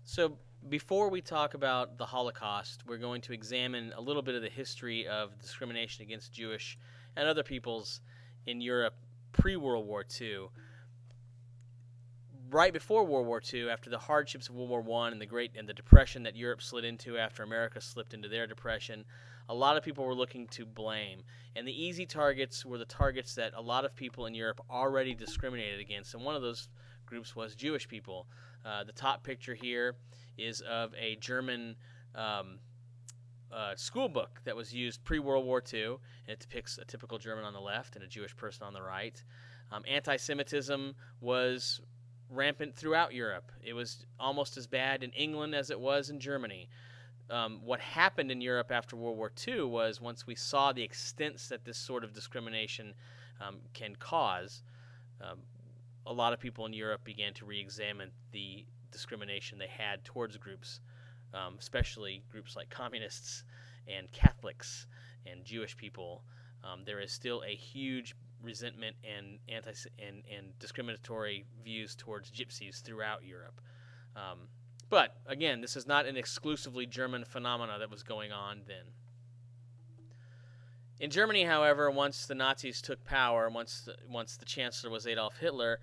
So, before we talk about the Holocaust, we're going to examine a little bit of the history of discrimination against Jewish and other peoples in Europe pre-World War II. Right before World War II, after the hardships of World War I and the depression that Europe slid into after America slipped into their depression, a lot of people were looking to blame. And the easy targets were the targets that a lot of people in Europe already discriminated against. And one of those groups was Jewish people. The top picture here is of a German school book that was used pre-World War II, and it depicts a typical German on the left and a Jewish person on the right. Anti-Semitism was rampant throughout Europe. It was almost as bad in England as it was in Germany. What happened in Europe after World War II was, once we saw the extents that this sort of discrimination can cause, a lot of people in Europe began to re-examine the discrimination they had towards groups, especially groups like communists and Catholics and Jewish people. There is still a huge resentment and discriminatory views towards gypsies throughout Europe. But again, this is not an exclusively German phenomena that was going on then. In Germany, however, once the Nazis took power, once the chancellor was Adolf Hitler,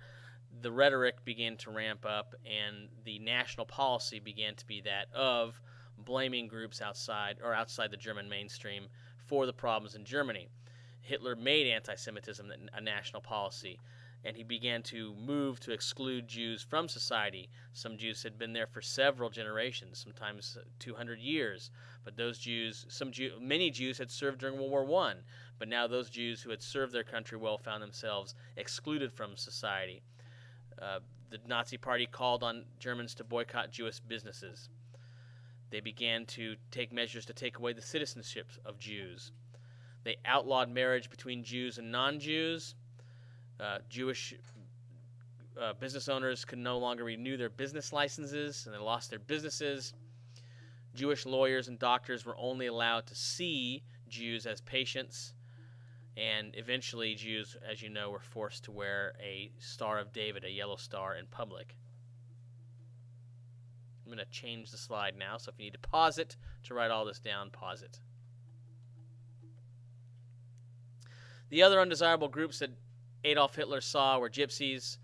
the rhetoric began to ramp up, and the national policy began to be that of blaming groups outside the German mainstream for the problems in Germany. Hitler made anti-Semitism a national policy, and he began to move to exclude Jews from society. Some Jews had been there for several generations, sometimes 200 years, but many Jews had served during World War I, but now those Jews who had served their country well found themselves excluded from society. The Nazi Party called on Germans to boycott Jewish businesses. They began to take measures to take away the citizenship of Jews. They outlawed marriage between Jews and non-Jews. Jewish business owners could no longer renew their business licenses, and they lost their businesses. Jewish lawyers and doctors were only allowed to see Jews as patients, and eventually Jews, as you know, were forced to wear a Star of David, a yellow star, in public. I'm going to change the slide now, so if you need to pause it to write all this down, pause it. The other undesirable groups that Adolf Hitler saw were gypsies.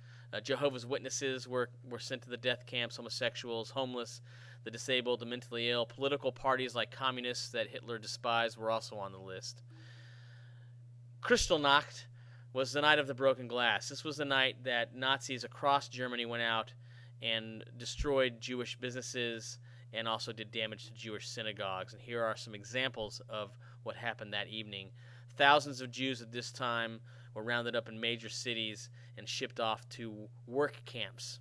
Jehovah's Witnesses were sent to the death camps, homosexuals, homeless, the disabled, the mentally ill. Political parties like communists that Hitler despised were also on the list. Kristallnacht was the night of the broken glass. This was the night that Nazis across Germany went out and destroyed Jewish businesses and also did damage to Jewish synagogues. And here are some examples of what happened that evening. Thousands of Jews at this time were rounded up in major cities and shipped off to work camps.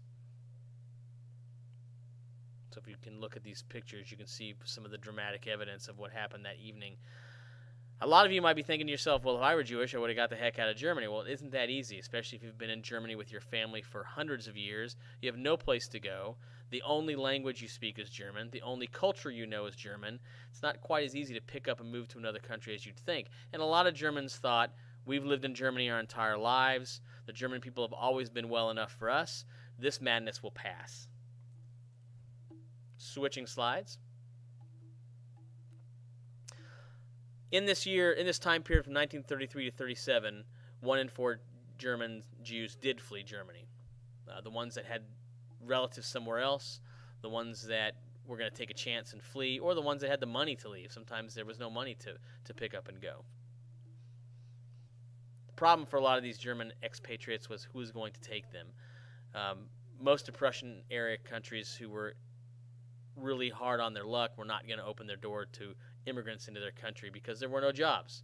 So if you can look at these pictures, you can see some of the dramatic evidence of what happened that evening. A lot of you might be thinking to yourself, well, if I were Jewish, I would have got the heck out of Germany. Well, it isn't that easy, especially if you've been in Germany with your family for hundreds of years. You have no place to go. The only language you speak is German. The only culture you know is German. It's not quite as easy to pick up and move to another country as you'd think. And a lot of Germans thought, we've lived in Germany our entire lives. The German people have always been well enough for us. This madness will pass. Switching slides. In this time period from 1933 to 37, 1 in 4 German Jews did flee Germany. The ones that had relatives somewhere else, the ones that were going to take a chance and flee, or the ones that had the money to leave. Sometimes there was no money to pick up and go. The problem for a lot of these German expatriates was who was going to take them. Most Depression-era countries who were really hard on their luck were not going to open their door to immigrants into their country because there were no jobs.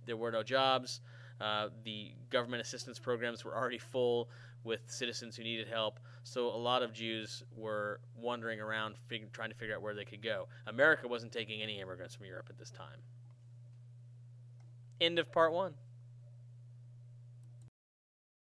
There were no jobs. The government assistance programs were already full with citizens who needed help. So a lot of Jews were wandering around trying to figure out where they could go. America wasn't taking any immigrants from Europe at this time. End of part 1.